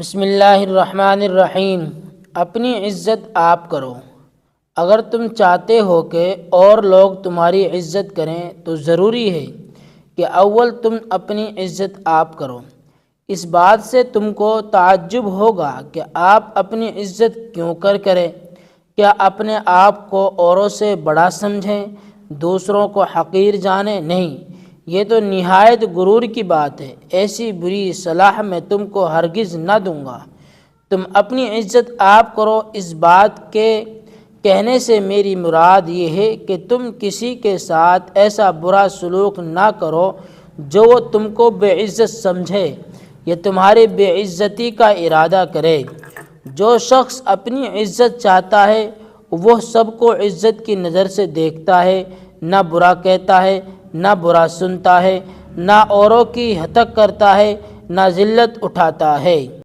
بسم اللہ الرحمن الرحیم۔ اپنی عزت آپ کرو۔ اگر تم چاہتے ہو کہ اور لوگ تمہاری عزت کریں تو ضروری ہے کہ اول تم اپنی عزت آپ کرو۔ اس بات سے تم کو تعجب ہوگا کہ آپ اپنی عزت کیوں کریں؟ کیا اپنے آپ کو اوروں سے بڑا سمجھیں، دوسروں کو حقیر جانیں؟ نہیں، یہ تو نہایت غرور کی بات ہے۔ ایسی بری صلاح میں تم کو ہرگز نہ دوں گا۔ تم اپنی عزت آپ کرو، اس بات کے کہنے سے میری مراد یہ ہے کہ تم کسی کے ساتھ ایسا برا سلوک نہ کرو جو وہ تم کو بے عزت سمجھے یا تمہاری بے عزتی کا ارادہ کرے۔ جو شخص اپنی عزت چاہتا ہے وہ سب کو عزت کی نظر سے دیکھتا ہے، نہ برا کہتا ہے، نہ برا سنتا ہے، نہ اوروں کی ہتک کرتا ہے، نہ ذلت اٹھاتا ہے۔